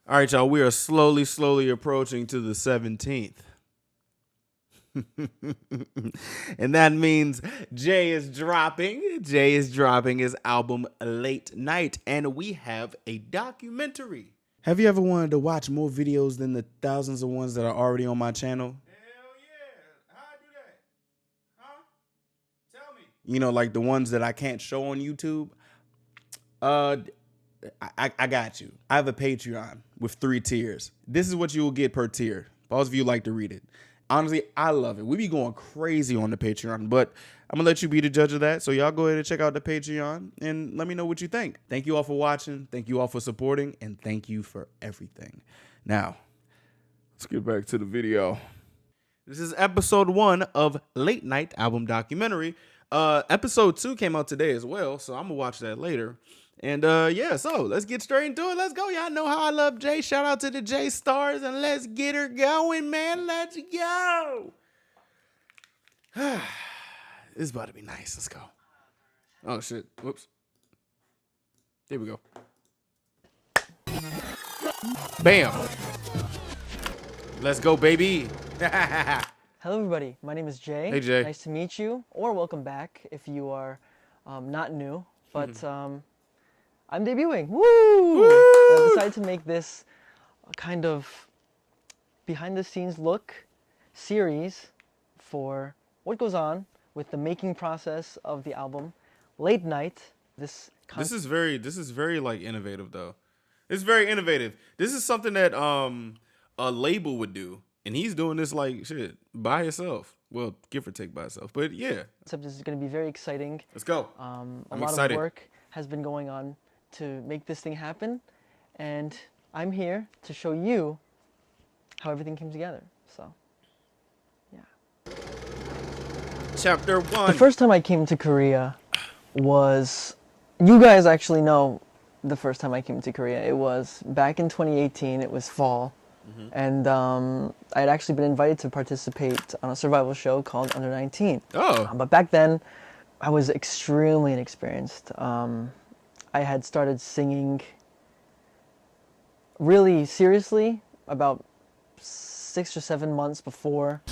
All right, y'all, we are slowly approaching to the 17th. And that means Jay is dropping his album Late Night, and we have a documentary. Have you ever wanted to watch more videos than the thousands of ones that are already on my channel? Hell yeah. How I do that? Huh? Tell me. You know, like the ones that I can't show on YouTube? I got you. I have a Patreon with 3 tiers. This is what you will get per tier. Those of you like to read it. Honestly, I love it. We be going crazy on the Patreon, but I'm going to let you be the judge of that. So y'all go ahead and check out the Patreon and let me know what you think. Thank you all for watching. Thank you all for supporting. And thank you for everything. Now, let's get back to the video. This is episode 1 of Late Night Album Documentary. Episode 2 came out today as well, so I'm going to watch that later. And yeah, so let's get straight into it. Let's go. Y'all know how I love Jay. Shout out to the J Stars, and let's get her going, man. Let's go. This is about to be nice. Let's go. Oh, shit. Whoops. There we go. Bam. Let's go, baby. Hello, everybody. My name is Jay. Hey, Jay. Nice to meet you, or welcome back if you are not new. But I'm debuting. Woo! I decided to make this kind of behind-the-scenes look series for what goes on with the making process of the album Late Night. This is very like innovative though. It's very innovative. This is something that a label would do, and he's doing this like shit by himself. Well, give or take by himself, but yeah. This is going to be very exciting. Let's go. I'm excited. A lot of work has been going on to make this thing happen, and I'm here to show you how everything came together. So, yeah. Chapter 1. The first time I came to Korea was, you guys actually know the first time I came to Korea. It was back in 2018. It was fall. And I had actually been invited to participate on a survival show called Under 19. Oh. But back then, I was extremely inexperienced. I had started singing really seriously about 6 or 7 months before.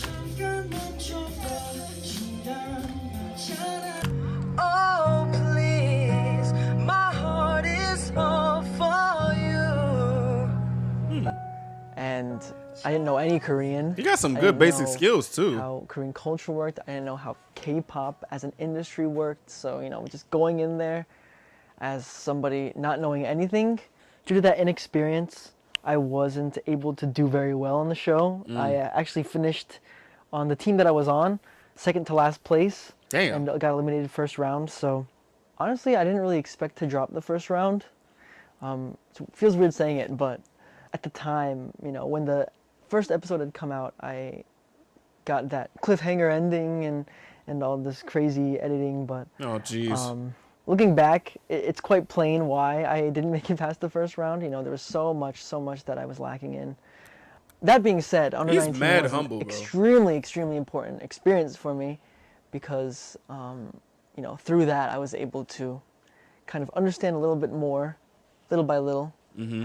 Oh, please, my heart is all for you. And I didn't know any Korean. You got some good basic skills too. How Korean culture worked. I didn't know how K-pop as an industry worked. So, you know, just going in there as somebody not knowing anything, due to that inexperience, I wasn't able to do very well on the show. I actually finished on the team that I was on, second to last place. Damn. And got eliminated first round. So honestly, I didn't really expect to drop the first round. So it feels weird saying it, but at the time, you know, when the first episode had come out, I got that cliffhanger ending and all this crazy editing, but oh jeez. Looking back, it's quite plain why I didn't make it past the first round. You know, there was so much that I was lacking in. That being said, Under 19 was an extremely important experience for me because, you know, through that I was able to kind of understand a little bit more, little by little,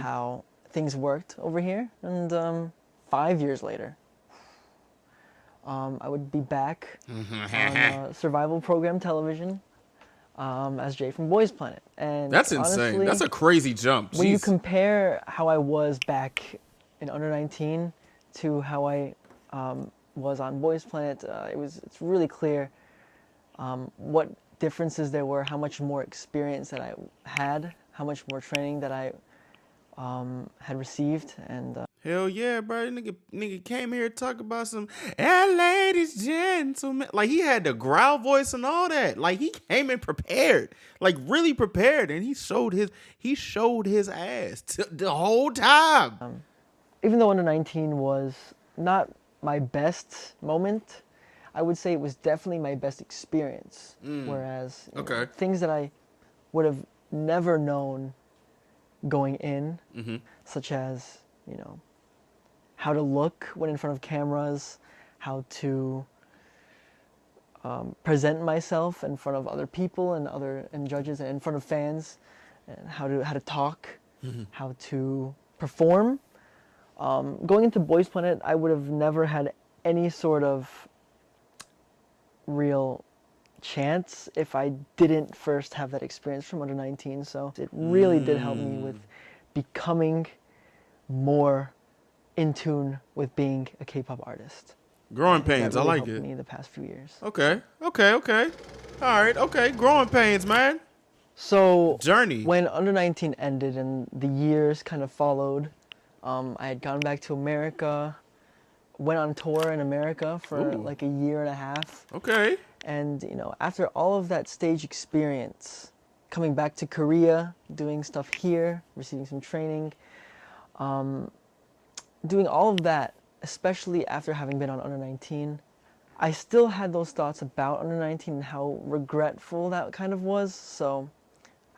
how things worked over here. And 5 years later, I would be back on a survival program television. As Jay from Boys Planet. And that's insane. Honestly, that's a crazy jump. When you compare how I was back in Under 19 to how I was on Boys Planet, it's really clear what differences there were, how much more experience that I had, how much more training that I had received, and hell yeah, bro. Nigga came here to talk about some ladies, gentlemen. Like, he had the growl voice and all that. Like, he came in prepared. Like, really prepared. And he showed his ass the whole time. Even though Under 19 was not my best moment, I would say it was definitely my best experience. Whereas you know, things that I would have never known going in, such as, you know, how to look when in front of cameras, how to present myself in front of other people and judges and in front of fans, and how to talk, how to perform. Going into Boys Planet, I would have never had any sort of real chance if I didn't first have that experience from under 19. So it really did help me with becoming more in tune with being a K-pop artist. Growing pains, really I like helped it. me the past few years. Okay. All right, okay. Growing pains, man. So Journey. When under 19 ended and the years kind of followed, I had gone back to America, went on tour in America for like a year and a half. Okay. And after all of that stage experience, coming back to Korea, doing stuff here, receiving some training, doing all of that, especially after having been on under 19, I still had those thoughts about under 19 and how regretful that kind of was. So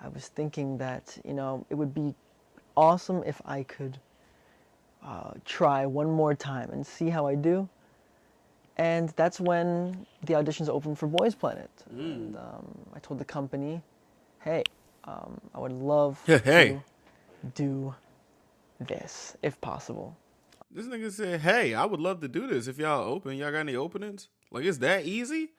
I was thinking that, it would be awesome if I could try one more time and see how I do. And that's when the auditions opened for Boys Planet. And I told the company, hey, I would love to do this, if possible. This nigga said, hey, I would love to do this if y'all open. Y'all got any openings? Like, it's that easy?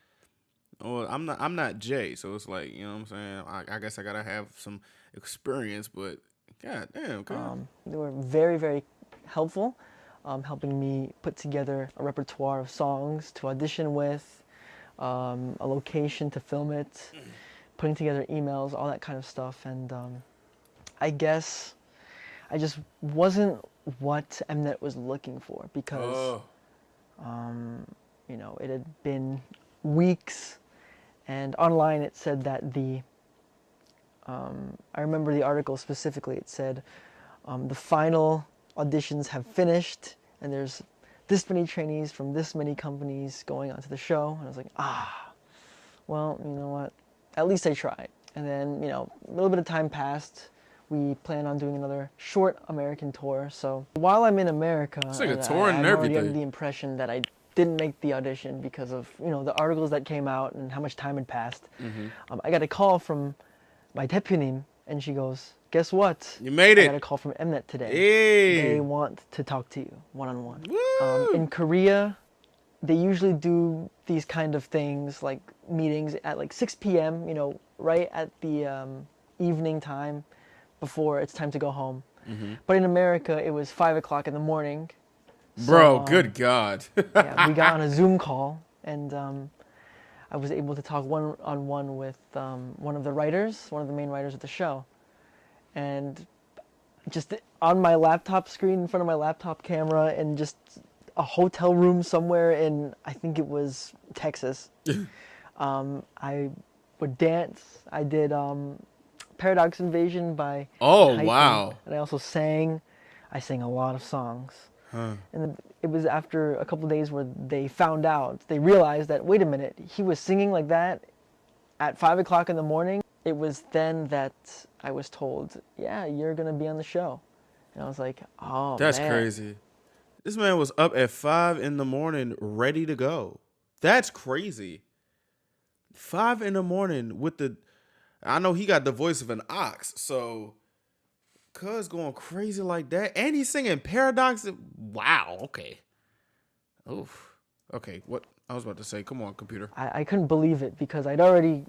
Well, I'm not Jay, so it's like, you know what I'm saying? I guess I gotta have some experience, but god damn, God. They were very, very helpful, helping me put together a repertoire of songs to audition with, a location to film it, putting together emails, all that kind of stuff. And I guess I just wasn't what Mnet was looking for because, it had been weeks, and online it said that I remember the article specifically, it said the final auditions have finished and there's this many trainees from this many companies going onto the show. And I was like, well, you know what? At least I tried. And then, a little bit of time passed. We plan on doing another short American tour. So while I'm in America, it's like a tour and I'm everything. already under the impression that I didn't make the audition because of, the articles that came out and how much time had passed. I got a call from my 대표님, and she goes, guess what? You made it. I got a call from Mnet today. Hey. They want to talk to you one-on-one. In Korea, they usually do these kind of things, like meetings at like 6 p.m., right at the evening time before it's time to go home. But in America, it was 5 o'clock in the morning. Bro, good God. Yeah, we got on a Zoom call, and I was able to talk one-on-one with one of the main writers of the show. And just on my laptop screen, in front of my laptop camera, and just a hotel room somewhere in, I think it was Texas, I would dance. I did Paradox Invasion by Hyphen, wow. and I also sang. I sang a lot of songs. And it was after a couple of days where they realized that, wait a minute, he was singing like that at 5 o'clock in the morning. It was then that I was told, yeah, you're going to be on the show. And I was like, oh, That's man. crazy. This man was up at 5 in the morning ready to go. That's crazy. 5 in the morning I know he got the voice of an ox, so cuz going crazy like that. And he's singing Paradox. Wow, okay. Oof. Okay, what I was about to say. Come on, computer. I couldn't believe it because I'd already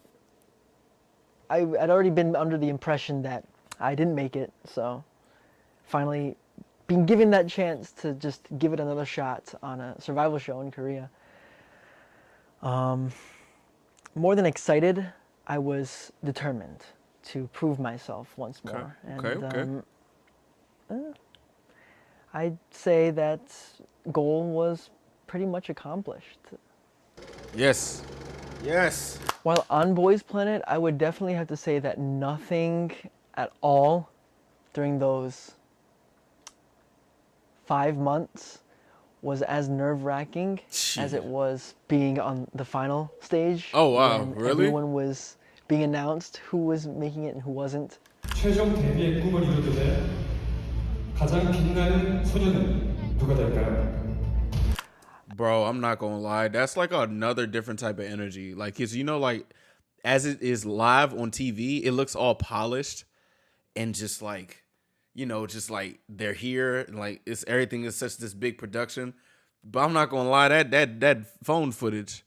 been under the impression that I didn't make it. So finally being given that chance to just give it another shot on a survival show in Korea. More than excited, I was determined to prove myself once more. Okay. I'd say that goal was pretty much accomplished. Yes. While on Boys Planet, I would definitely have to say that nothing at all during those 5 months was as nerve-wracking as it was being on the final stage. Oh, wow. When really? Everyone was being announced who was making it and who wasn't. 최종 데뷔의 꿈을 이루듯 가장 빛나는 소녀는 누가 될까요? Bro, I'm not gonna lie. That's like another different type of energy. Like, cause like as it is live on TV, it looks all polished and just like, you know, just like they're here, and like everything is such this big production. But I'm not gonna lie, that phone footage,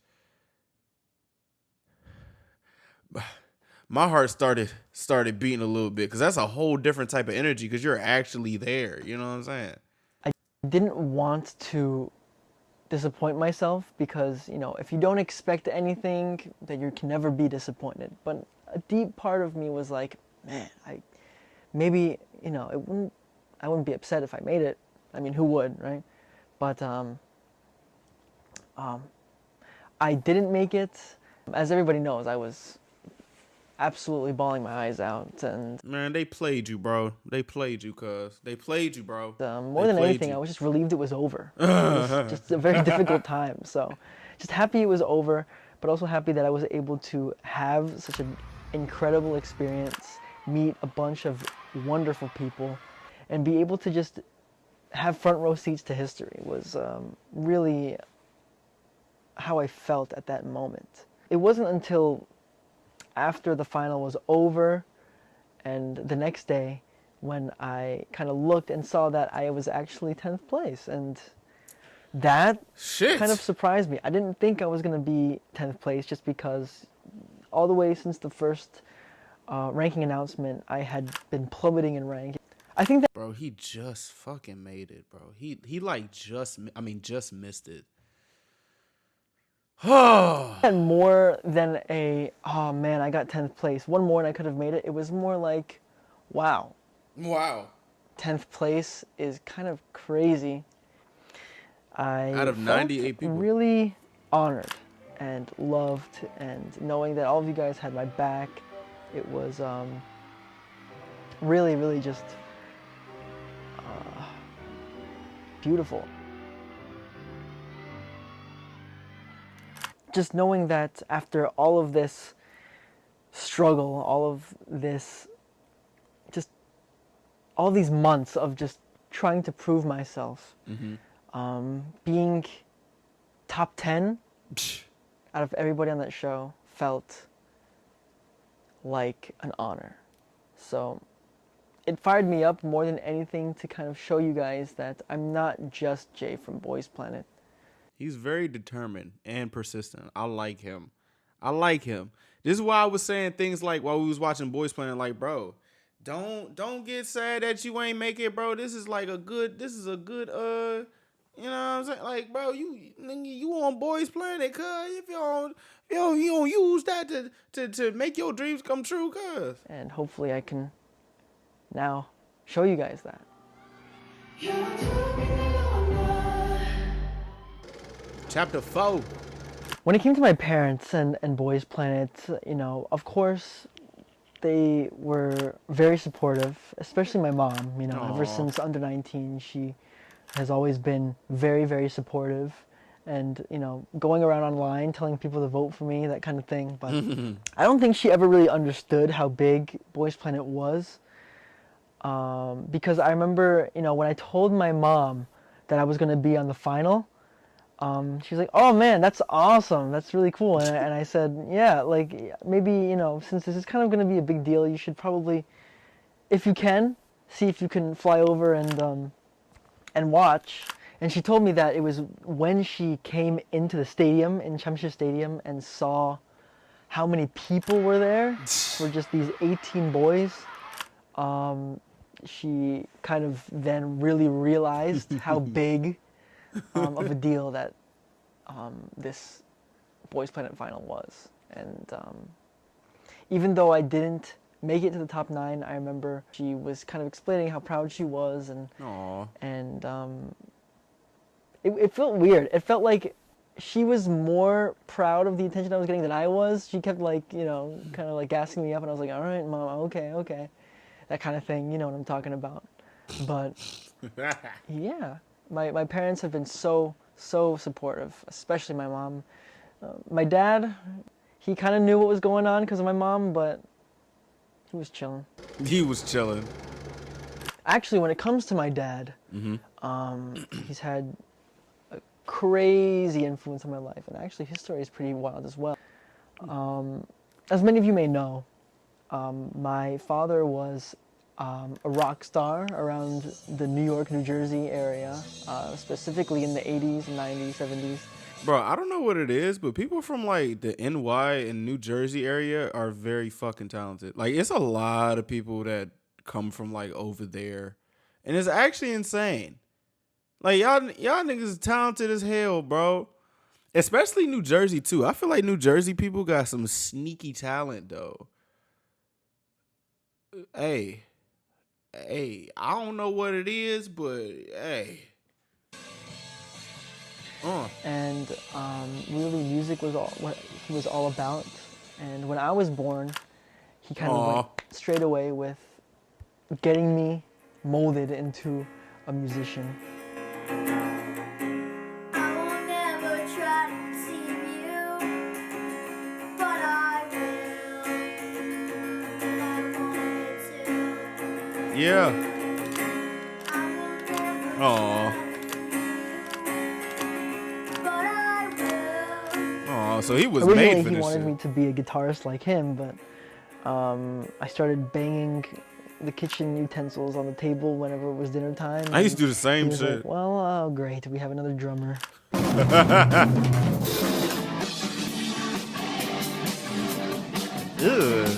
my heart started beating a little bit, because that's a whole different type of energy, because you're actually there. You know what I'm saying? I didn't want to disappoint myself, because, you know, if you don't expect anything, then you can never be disappointed. But a deep part of me was like, man, maybe, you know, I wouldn't be upset if I made it. I mean, who would, right? But I didn't make it. As everybody knows, I was absolutely bawling my eyes out, and man, they played you, bro. They played you, they played you, bro. More than anything, I was just relieved it was over. It was just a very difficult time. So, just happy it was over, but also happy that I was able to have such an incredible experience, meet a bunch of wonderful people, and be able to just have front row seats to history. Was really how I felt at that moment. It wasn't until after the final was over and the next day when I kind of looked and saw that I was actually 10th place, and that kind of surprised me. I didn't think I was going to be 10th place, just because all the way since the first ranking announcement, I had been plummeting in rank. I think that, bro, he just fucking made it, bro. He like just missed it. and more than oh man, I got 10th place. One more and I could have made it. It was more like, wow. 10th place is kind of crazy. Out of 98 people. Really honored and loved, and knowing that all of you guys had my back. It was really, really just beautiful. Just knowing that after all of this struggle, all of this, just all these months of just trying to prove myself, being top 10 out of everybody on that show felt like an honor. So it fired me up more than anything to kind of show you guys that I'm not just Jay from Boys Planet. He's very determined and persistent. I like him. This is why I was saying things like, while we was watching Boys Planet, like, bro, don't get sad that you ain't make it, bro. This is a good, you know what I'm saying? Like, bro, you on Boys Planet, cuz if you don't use that to make your dreams come true, cuz. And hopefully I can now show you guys that. Chapter 4. When it came to my parents and Boys Planet, you know, of course, they were very supportive, especially my mom. You know, Aww. Ever since under 19, she has always been very, very supportive, and, you know, going around online telling people to vote for me, that kind of thing. But I don't think she ever really understood how big Boys Planet was, because I remember, you know, when I told my mom that I was going to be on the final, she was like, oh man, that's awesome, that's really cool. And I said, yeah, like, maybe, you know, since this is kind of going to be a big deal, you should probably, if you can, see if you can fly over and watch. And she told me that it was when she came into the stadium, in Chamshir Stadium, and saw how many people were there for just these 18 boys. She kind of then really realized how big of a deal that this Boys Planet final was. And even though I didn't make it to the top 9, I remember she was kind of explaining how proud she was, and Aww. And it felt weird. It felt like she was more proud of the attention I was getting than I was. She kept, like, you know, kind of like gassing me up, and I was like, all right, Mom, okay. That kind of thing, you know what I'm talking about. But yeah, my parents have been so supportive, especially my mom. My dad, he kind of knew what was going on because of my mom, but he was chilling. Actually, when it comes to my dad, he's had a crazy influence on my life, and actually his story is pretty wild as well. As many of you may know, my father was a rock star around the New York, New Jersey area, specifically in the 80s, 90s, 70s. Bro, I don't know what it is, but people from like the NY and New Jersey area are very fucking talented. Like, it's a lot of people that come from like over there, and it's actually insane. Like, y'all niggas is talented as hell, bro. Especially New Jersey too. I feel like New Jersey people got some sneaky talent though. Hey, I don't know what it is, but hey. And really, music was all what he was all about. And when I was born, he kind of went straight away with getting me molded into a musician. I will never try to deceive you, but I will if I wanted to. Yeah. I will never Aw. but I will. Oh, so he was Originally, made for he this wanted shit. me to be a guitarist like him, but I started banging the kitchen utensils on the table whenever it was dinner time. I used to do the He same was shit. like, well, great, we have another drummer. Ugh.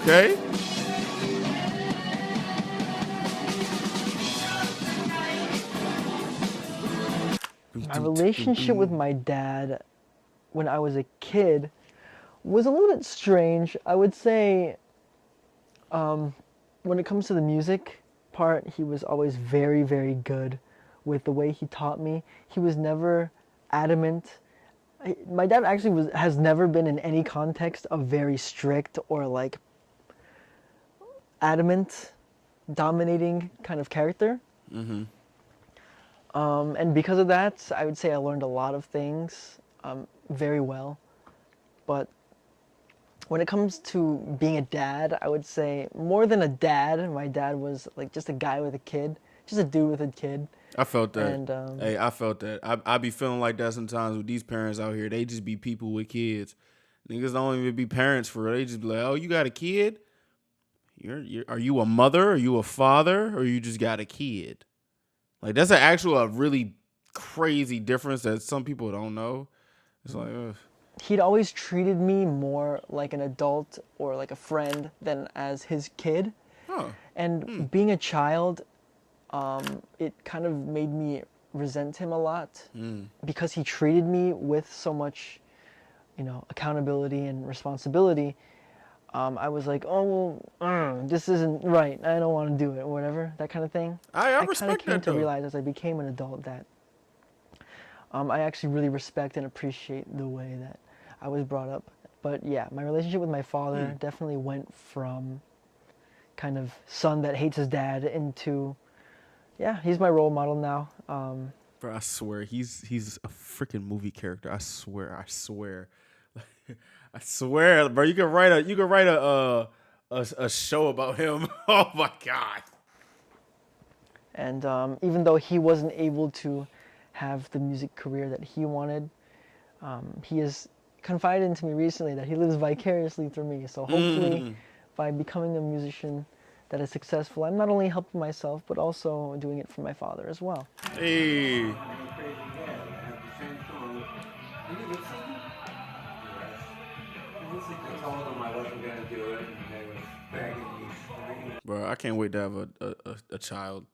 Okay. My relationship with my dad when I was a kid was a little bit strange. I would say when it comes to the music part, he was always very, very good with the way he taught me. He was never adamant. My dad actually has never been in any context a very strict or like adamant, dominating kind of character. Mm-hmm. And because of that, I would say I learned a lot of things very well. But when it comes to being a dad, I would say more than a dad, my dad was like just a guy with a kid, just a dude with a kid. I felt that. And Hey, I felt that. I be feeling like that sometimes with these parents out here. They just be people with kids. Niggas don't even be parents for real. They just be like, oh, you got a kid? Are you a mother? Are you a father? Or you just got a kid? Like, that's a really crazy difference that some people don't know. It's like, ugh. He'd always treated me more like an adult or like a friend than as his kid. Huh. And being a child, it kind of made me resent him a lot because he treated me with so much, accountability and responsibility. I was like, oh, well, this isn't right. I don't want to do it, or whatever, that kind of thing. I kind of respect came that, to though. realize as I became an adult that I actually really respect and appreciate the way that I was brought up. But yeah, my relationship with my father definitely went from kind of son that hates his dad into, yeah, he's my role model now. Bro, I swear, he's a freaking movie character. I swear. I swear, bro. You can write a show about him. Oh my god. And even though he wasn't able to have the music career that he wanted, he has confided into me recently that he lives vicariously through me. So hopefully, by becoming a musician that is successful, I'm not only helping myself, but also doing it for my father as well. Hey. Bro, I can't wait to have a child.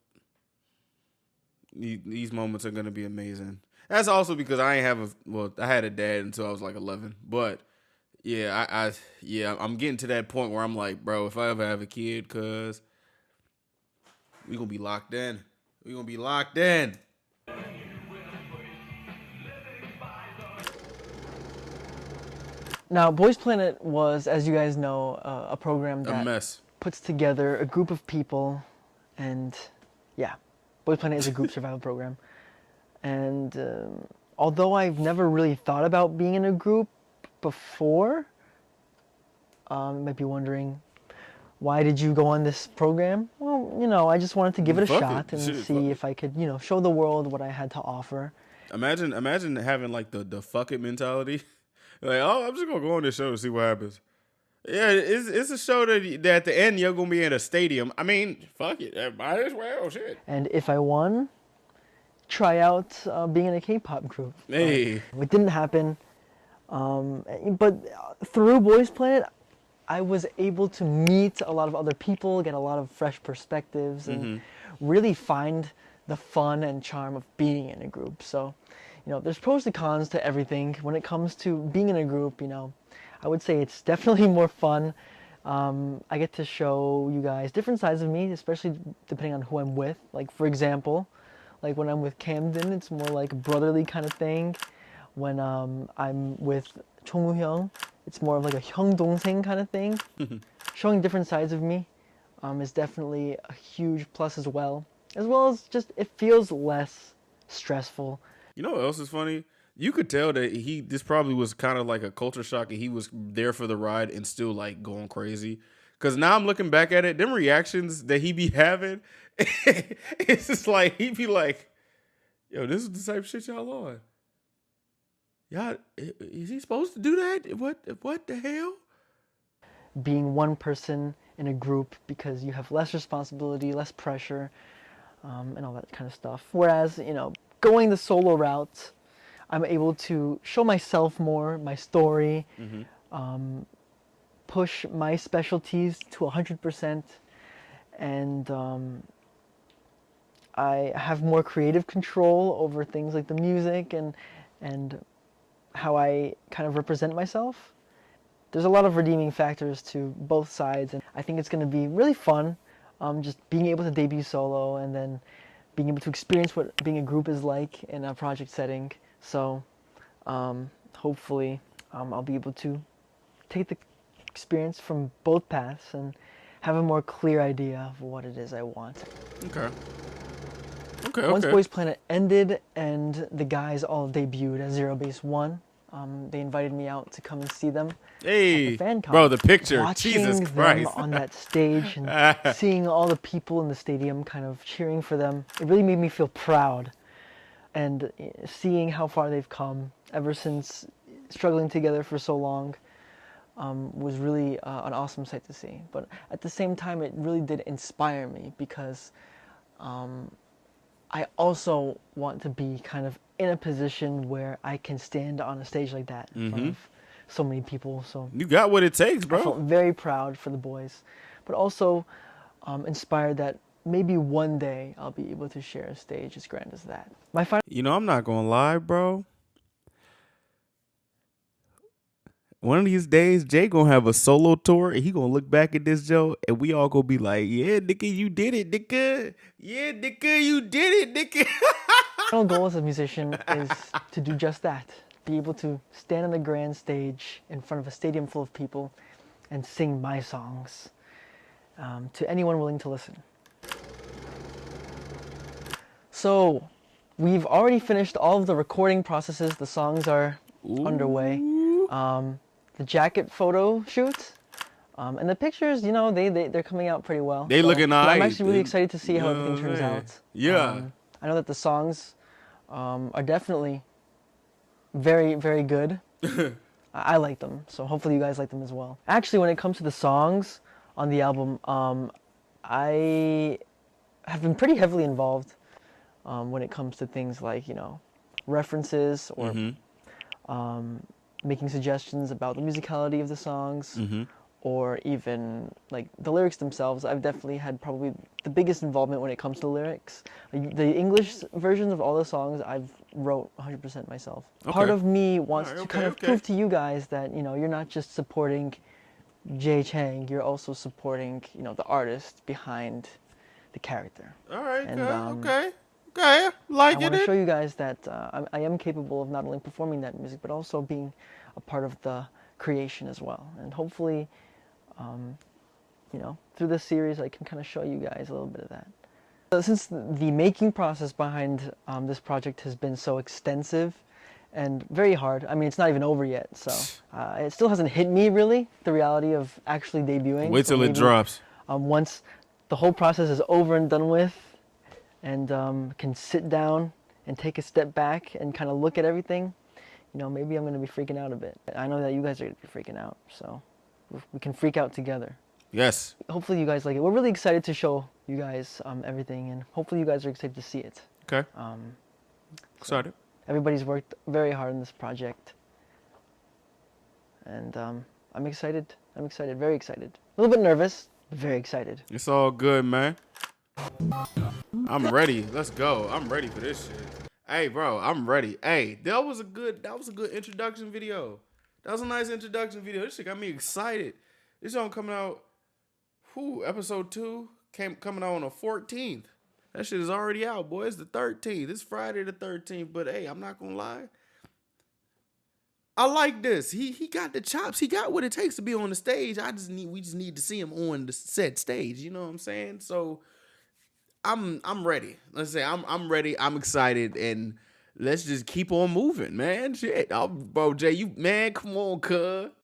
These moments are gonna be amazing. That's also because I had a dad until I was like 11. But yeah, I'm getting to that point where I'm like, bro, if I ever have a kid, cuz we gonna be locked in. Now, Boys Planet was, as you guys know, a program that A mess. puts together a group of people, and yeah, Boys Planet is a group survival program. And although I've never really thought about being in a group before, you might be wondering, why did you go on this program? Well, I just wanted to give it a shot and see if I could, show the world what I had to offer. Imagine having like the fuck it mentality. Like, oh, I'm just gonna go on this show and see what happens. Yeah, it's a show that at the end you're gonna be in a stadium. I mean, fuck it, might as well. Shit. And if I won, try out being in a K-pop group. Hey, But it didn't happen. But through Boys Planet, I was able to meet a lot of other people, get a lot of fresh perspectives, and really find the fun and charm of being in a group. So, there's pros and cons to everything. When it comes to being in a group, I would say it's definitely more fun. I get to show you guys different sides of me, especially depending on who I'm with. Like, for example, like when I'm with Camden, it's more like a brotherly kind of thing. When I'm with Chong Hyung, it's more of like a hyung dongsaeng kind of thing. Showing different sides of me is definitely a huge plus as well as just it feels less stressful. you know what else is funny? You could tell that this probably was kind of like a culture shock, and he was there for the ride and still like going crazy. Cause now I'm looking back at it, them reactions that he be having, it's just like he be like, "Yo, this is the type of shit y'all on. Y'all, is he supposed to do that? What the hell?" Being one person in a group because you have less responsibility, less pressure, and all that kind of stuff. Whereas, going the solo route, I'm able to show myself more, my story, push my specialties to 100%, and I have more creative control over things like the music and how I kind of represent myself. There's a lot of redeeming factors to both sides, and I think it's going to be really fun, just being able to debut solo and then being able to experience what being a group is like in a project setting. So hopefully I'll be able to take the experience from both paths and have a more clear idea of what it is I want. Okay. Once Boys Planet ended and the guys all debuted at Zero Base One, they invited me out to come and see them. Hey, at the fan con. bro, the picture. Watching Jesus them Christ. on that stage and seeing all the people in the stadium kind of cheering for them, it really made me feel proud. And seeing how far they've come ever since struggling together for so long was really an awesome sight to see. But at the same time, it really did inspire me because I also want to be kind of in a position where I can stand on a stage like that in front of so many people. So You got what it takes, bro. I felt very proud for the boys, but also inspired that maybe one day I'll be able to share a stage as grand as that. My final. I'm not gonna lie, bro. One of these days, Jay gonna have a solo tour, and he gonna look back at this Joe, and we all gonna be like, "Yeah, nigga, you did it, nigga. Yeah, nigga, you did it, nigga." Final goal as a musician is to do just that. Be able to stand on the grand stage in front of a stadium full of people and sing my songs to anyone willing to listen. So, we've already finished all of the recording processes. The songs are underway. The jacket photo shoot, and the pictures, they're coming out pretty well. They looking nice. I'm actually really excited to see how everything turns out. Yeah. I know that the songs are definitely very, very good. I like them, so hopefully you guys like them as well. Actually, when it comes to the songs on the album, I have been pretty heavily involved when it comes to things like, references or making suggestions about the musicality of the songs, or even like the lyrics themselves. I've definitely had probably the biggest involvement when it comes to lyrics. Like, the English versions of all the songs I've wrote 100% myself. Okay. Part of me wants to kind of okay. prove to you guys that you're not just supporting Jay Chang, you're also supporting the artist behind the character. All right. And, okay. I Like want to it. show you guys that I am capable of not only performing that music, but also being a part of the creation as well. And hopefully, through this series, I can kind of show you guys a little bit of that. So since the making process behind this project has been so extensive and very hard, I mean, it's not even over yet, so it still hasn't hit me, really, the reality of actually debuting. Wait till it drops. Once the whole process is over and done with, and can sit down and take a step back and kind of look at everything, maybe I'm going to be freaking out a bit. I know that you guys are going to be freaking out, so we can freak out together. Yes. Hopefully you guys like it. We're really excited to show you guys everything, and hopefully you guys are excited to see it. Okay. Excited. Everybody's worked very hard on this project, and I'm excited. I'm excited, very excited. A little bit nervous, but very excited. It's all good, man. I'm ready. Let's go. I'm ready for this shit. Hey, bro, I'm ready. Hey, that was a good introduction video. That was a nice introduction video. This shit got me excited. This song coming out. Episode 2 coming out on the 14th. That shit is already out, boy. It's the 13th. It's Friday the 13th. But hey, I'm not gonna lie. I like this. He got the chops. He got what it takes to be on the stage. We just need to see him on the set stage. You know what I'm saying? So I'm ready. Let's say I'm ready. I'm excited, and let's just keep on moving, man. Shit, bro, Jay, come on, cuz.